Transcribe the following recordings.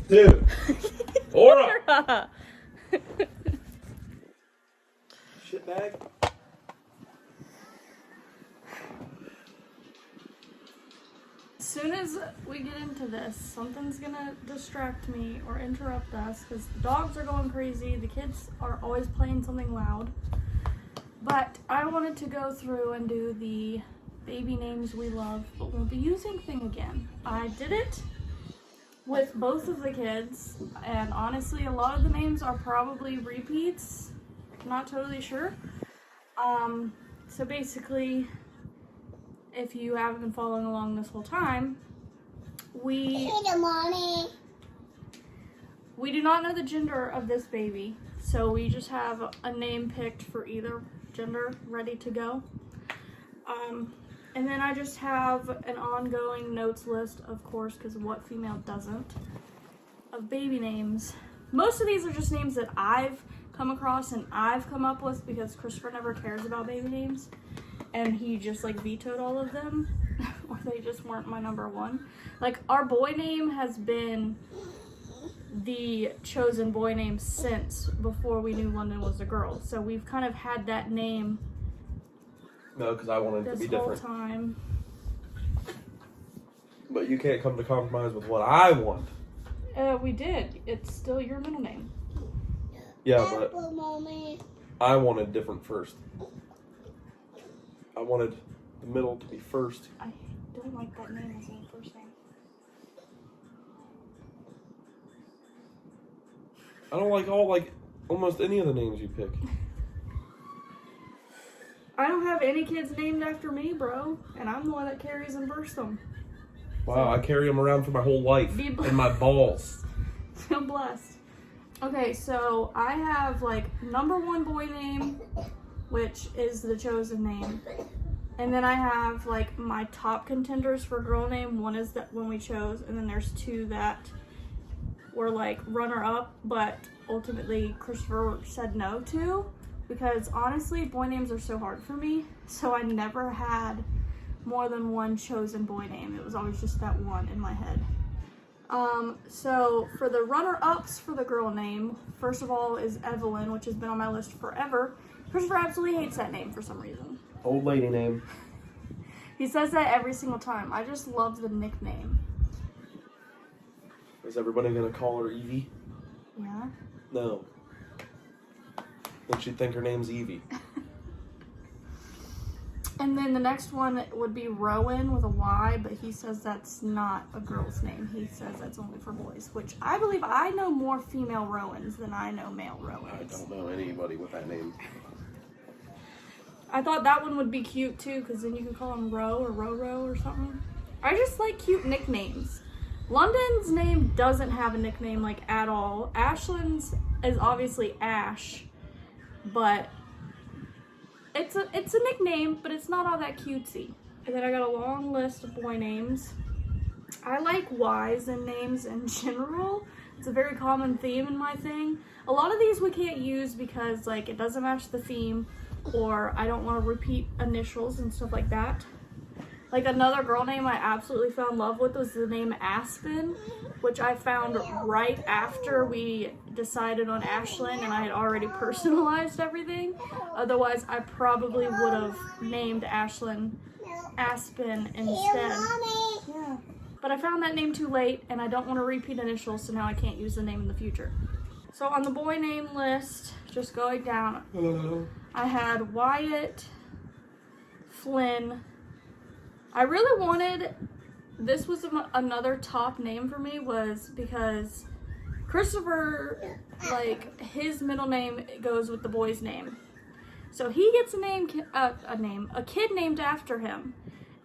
Dude. Aura. Shitbag. As soon as we get into this, something's gonna distract me or interrupt us because the dogs are going crazy. The kids are always playing something loud. But I wanted to go through and do the baby names we love but won't be using thing again. I did it with both of the kids, and honestly, a lot of the names are probably repeats. Not totally sure. So basically, if you haven't been following along this whole time, we do not know the gender of this baby, so we just have a name picked for either gender ready to go. And then I just have an ongoing notes list, of course, because what female doesn't, of baby names. Most of these are just names that I've come across and I've come up with because Christopher never cares about baby names. And he just like vetoed all of them, or they just weren't my number one. Like our boy name has been the chosen boy name since before we knew London was a girl. So we've kind of had that name. No, because I wanted it to be different. This whole time. But you can't come to compromise with what I want. We did. It's still your middle name. Yeah, but I wanted different first. I wanted the middle to be first. I don't like that name as my first name. I don't like almost any of the names you pick. I don't have any kids named after me, bro. And I'm the one that carries and births them. Wow, I carry them around for my whole life. In my balls. Feel blessed. Okay, so I have like number one boy name, which is the chosen name. And then I have like my top contenders for girl name. One is that one we chose, and then there's two that were like runner up, but ultimately Christopher said no to, because honestly boy names are so hard for me, so I never had more than one chosen boy name. It was always just that one in my head. So for the runner-ups for the girl name, first of all is Evelyn, which has been on my list forever. Christopher absolutely hates that name for some reason. Old lady name. He says that every single time. I just love the nickname. Is everybody gonna call her Evie? Yeah. No. Then she'd think her name's Evie. And then the next one would be Rowan with a Y, but he says that's not a girl's name. He says that's only for boys, which I believe I know more female Rowans than I know male Rowans. I don't know anybody with that name. I thought that one would be cute too, because then you could call him Ro or Roro or something. I just like cute nicknames. London's name doesn't have a nickname like at all. Ashlyn's is obviously Ash, but it's a nickname, but it's not all that cutesy. And then I got a long list of boy names. I like Y's in names in general. It's a very common theme in my thing. A lot of these we can't use because like it doesn't match the theme, or I don't want to repeat initials and stuff like that. Like another girl name I absolutely fell in love with was the name Aspen, which I found right after we decided on Ashlyn and I had already personalized everything. Otherwise, I probably would have named Ashlyn Aspen instead. Yeah. But I found that name too late and I don't want to repeat initials, so now I can't use the name in the future. So on the boy name list, just going down, I had Wyatt, Flynn. I really wanted, this was another top name for me, was because Christopher, like, his middle name goes with the boy's name. So he gets a kid named after him.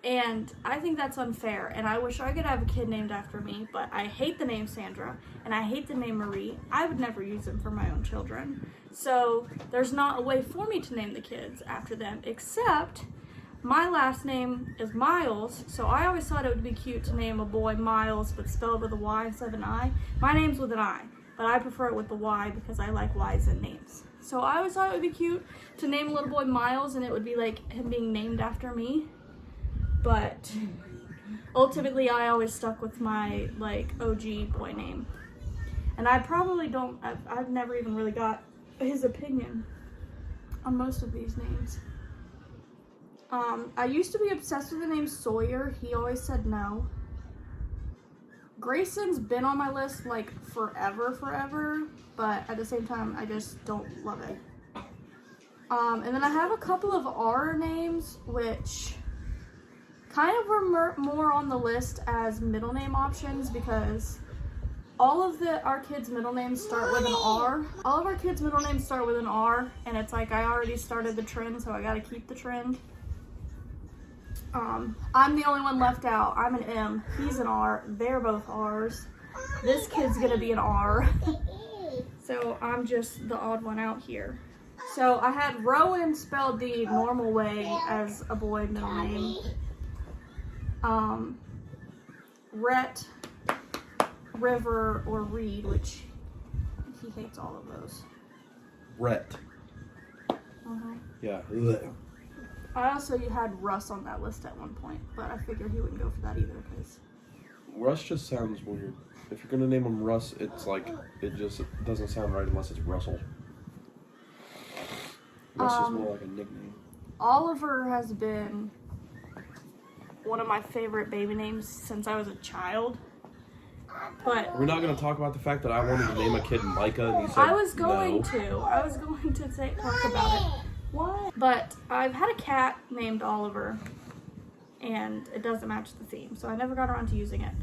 And I think that's unfair, and I wish I could have a kid named after me, but I hate the name Sandra, and I hate the name Marie. I would never use them for my own children. So there's not a way for me to name the kids after them, except my last name is Miles, so I always thought it would be cute to name a boy Miles, but spelled with a Y instead of an I. My name's with an I, but I prefer it with the Y because I like Y's in names. So I always thought it would be cute to name a little boy Miles, and it would be like him being named after me. But ultimately, I always stuck with my, like, OG boy name. And I probably don't, I've never even really got his opinion on most of these names. I used to be obsessed with the name Sawyer. He always said no. Grayson's been on my list like forever, but at the same time, I just don't love it. And then I have a couple of R names, which kind of were more on the list as middle name options because all of our kids' middle names start with an R. All of our kids' middle names start with an R, and it's like I already started the trend, so I gotta keep the trend. I'm the only one left out. I'm an M. He's an R. They're both R's. This kid's gonna be an R. So I'm just the odd one out here. So I had Rowan spelled the normal way as a boy middle name. Rhett, River, or Reed, which he hates all of those. Rhett. Yeah. I also had Russ on that list at one point, but I figured he wouldn't go for that either because Russ just sounds weird. If you're gonna name him Russ, it's like it just doesn't sound right unless it's Russell. Russ is more like a nickname. Oliver has been one of my favorite baby names since I was a child. But we're not gonna talk about the fact that I wanted to name a kid Micah and you said I was going no. to. I was going to talk about it. What? But I've had a cat named Oliver, and it doesn't match the theme, so I never got around to using it.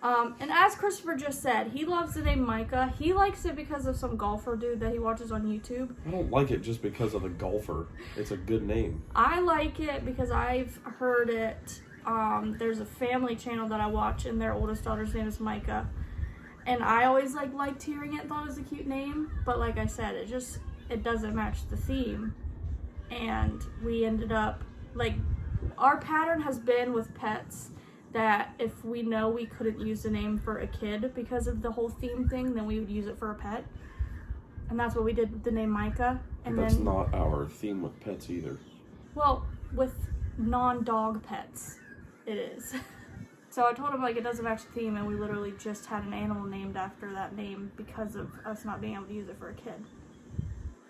And as Christopher just said, he loves the name Micah. He likes it because of some golfer dude that he watches on YouTube. I don't like it just because of the golfer. It's a good name. I like it because I've heard it. There's a family channel that I watch, and their oldest daughter's name is Micah. And I always liked hearing it and thought it was a cute name. But like I said, it doesn't match the theme. And we ended up, our pattern has been with pets that if we know we couldn't use the name for a kid because of the whole theme thing, then we would use it for a pet. And that's what we did with the name Micah. And that's not our theme with pets either. Well, with non-dog pets, it is. So I told him, it doesn't match the theme, and we literally just had an animal named after that name because of us not being able to use it for a kid.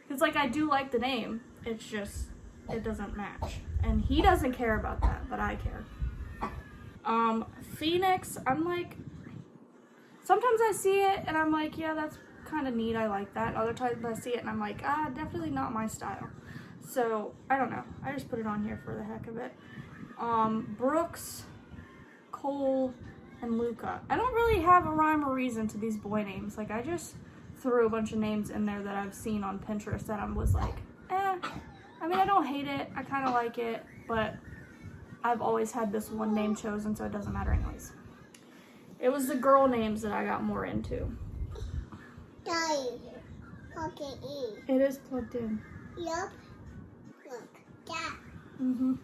Because, I do like the name, it's just, it doesn't match. And he doesn't care about that, but I care. Phoenix, sometimes I see it, and I'm like, yeah, that's kind of neat, I like that. Other times I see it, and I'm like, definitely not my style. So, I don't know. I just put it on here for the heck of it. Brooks, Cole, and Luca. I don't really have a rhyme or reason to these boy names. I just threw a bunch of names in there that I've seen on Pinterest that I was like, I don't hate it. I kind of like it, but I've always had this one name chosen, so it doesn't matter anyways. It was the girl names that I got more into. It is plugged in. Yup. Look, that. No.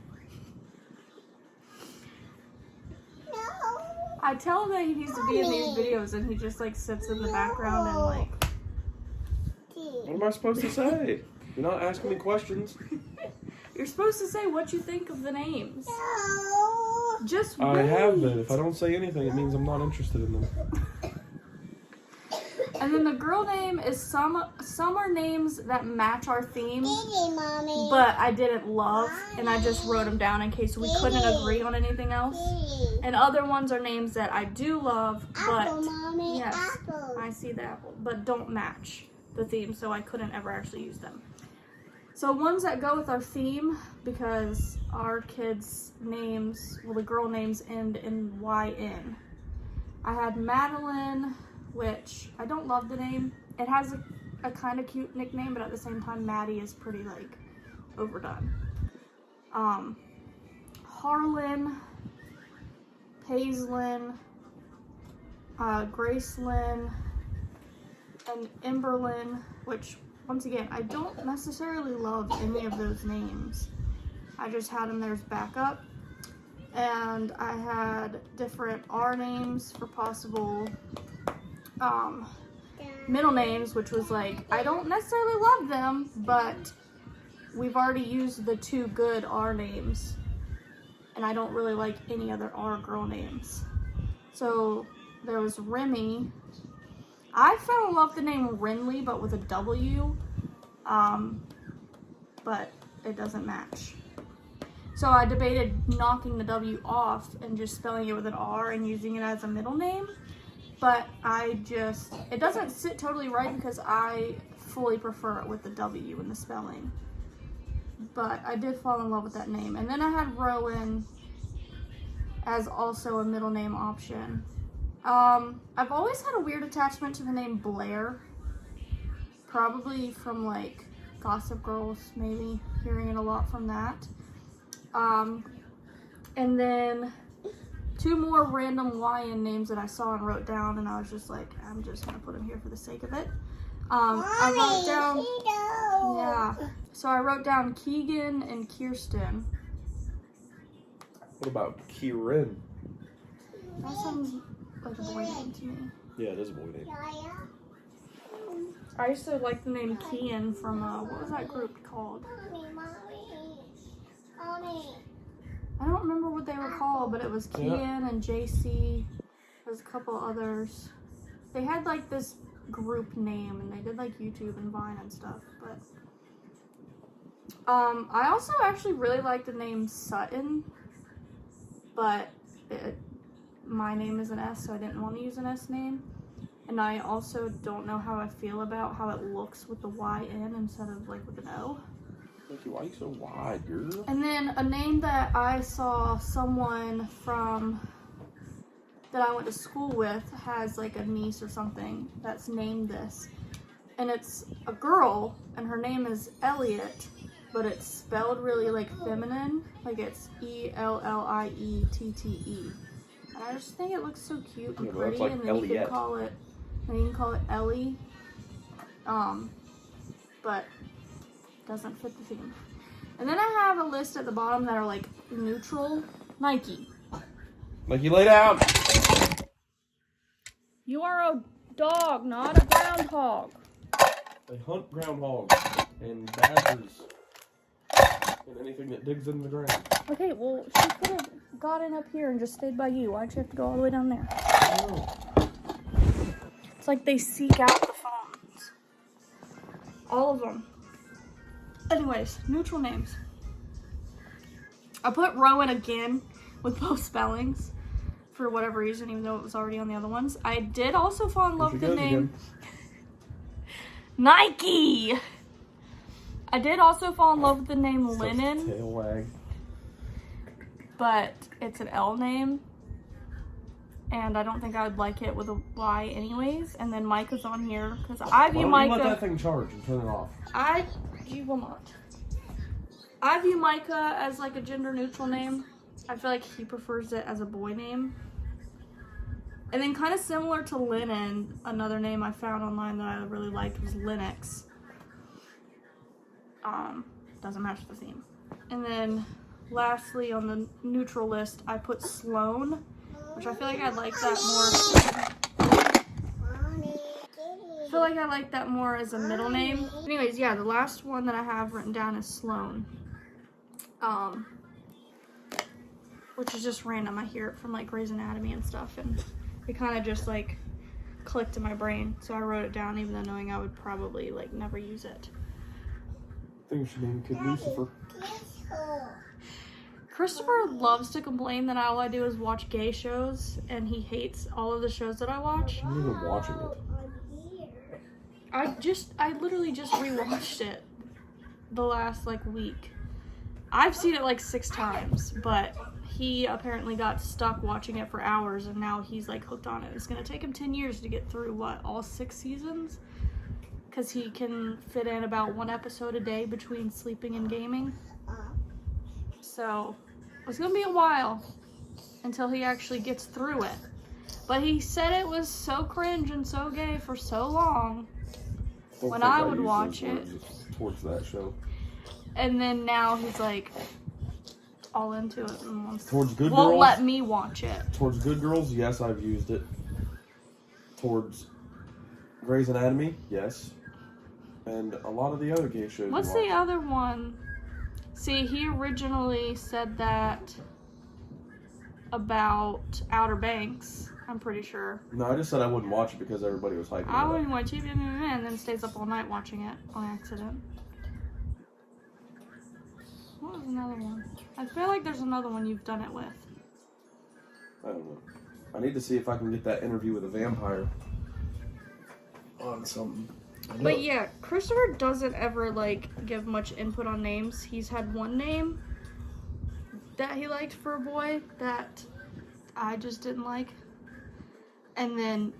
I tell him that he needs to be in these videos, and he just sits in the background and What am I supposed to say? You're not asking me questions. You're supposed to say what you think of the names. No. Just wait. I have been. If I don't say anything, it means I'm not interested in them. And then the girl name is some are names that match our theme, Mommy. but I didn't love, and I just wrote them down in case we couldn't agree on anything else. And other ones are names that I do love, but Apple, Mommy. yes, Apple. I see the apple, but don't match the theme, so I couldn't ever actually use them. So ones that go with our theme, because our kids' names, the girl names end in YN. I had Madeline, which I don't love the name. It has a kind of cute nickname, but at the same time, Maddie is pretty overdone. Harlan, Paislin, Gracelyn, and Emberlyn, which once again, I don't necessarily love any of those names. I just had them there as backup. And I had different R names for possible middle names, which was I don't necessarily love them, but we've already used the two good R names, and I don't really like any other R girl names. So there was Remy, I fell in love with the name Renly, but with a W. But it doesn't match. So I debated knocking the W off and just spelling it with an R and using it as a middle name. But it doesn't sit totally right because I fully prefer it with the W in the spelling. But I did fall in love with that name. And then I had Rowan as also a middle name option. I've always had a weird attachment to the name Blair. Probably from like Gossip Girls, maybe. Hearing it a lot from that. And then 2 more random YN names that I saw and wrote down, and I was just like, I'm just gonna put them here for the sake of it. I wrote down, yeah. So I wrote down Keegan and Kirsten. What about Kieran? That sounds like a boy name to me. Yeah, it is a boy name. I used to like the name Kian from, what was that group called? I don't remember what they were called, but it was Kian and JC. There's a couple others. They had like this group name, and they did like YouTube and Vine and stuff. But I also actually really like the name Sutton, but my name is an S, so I didn't want to use an S name. And I also don't know how I feel about how it looks with the YN instead of like with an O. Why are you so wide, girl? And then a name that I saw someone that I went to school with has like a niece or something that's named this. And it's a girl, and her name is Elliot, but it's spelled really like feminine. Like it's Elliette. And I just think it looks so cute and pretty, like and then Elliot. you can call it Ellie. But doesn't fit the theme. And then I have a list at the bottom that are like neutral. Nike. Like you lay down. You are a dog, not a groundhog. They hunt groundhogs and badgers and anything that digs in the ground. Okay, well, she could have gotten up here and just stayed by you. Why'd you have to go all the way down there? Oh. It's like they seek out the phones. All of them. Anyways, neutral names. I put Rowan again with both spellings for whatever reason, even though it was already on the other ones. I did also fall in love with the name Nike. I did also fall in love with the name Lennon, Tail wag. but it's an L name, and I don't think I would like it with a Y anyways. And then Micah's on here because I view Why don't Micah. you let that thing charge and turn it off? You will not. I view Micah as like a gender neutral name. I feel like he prefers it as a boy name. And then kind of similar to Lennon, another name I found online that I really liked was Linux. Doesn't match the theme. And then lastly on the neutral list, I put Sloan, which I feel like I like that more as a middle name. Anyways, yeah, the last one that I have written down is Sloan. Which is just random. I hear it from like Grey's Anatomy and stuff, and it kind of just like clicked in my brain. So I wrote it down even though knowing I would probably like never use it. I think we should name the kid Lucifer. Christopher loves to complain that all I do is watch gay shows, and he hates all of the shows that I watch. I'm not even watching it. I literally just rewatched it the last like week. I've seen it like 6 times, but he apparently got stuck watching it for hours, and now he's like hooked on it. It's gonna take him 10 years to get through all 6 seasons, because he can fit in about 1 episode a day between sleeping and gaming. So it's gonna be a while until he actually gets through it. But he said it was so cringe and so gay for so long when I would watch it. Towards that show. And then now he's like all into it and Towards Good won't Girls? let me watch it. Towards Good Girls, yes, I've used it. Towards Grey's Anatomy, yes. And a lot of the other gay shows. What's the other one? See, he originally said that about Outer Banks. I'm pretty sure. No, I just said I wouldn't watch it because everybody was hyping I it wouldn't up. watch it and then stays up all night watching it on accident. What was another one? I feel like there's another one you've done it with. I don't know. I need to see if I can get that interview with a vampire on something. But yeah, Christopher doesn't ever like give much input on names. He's had one name that he liked for a boy that I just didn't like. And then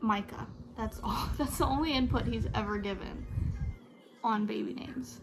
Micah. That's all. That's the only input he's ever given on baby names.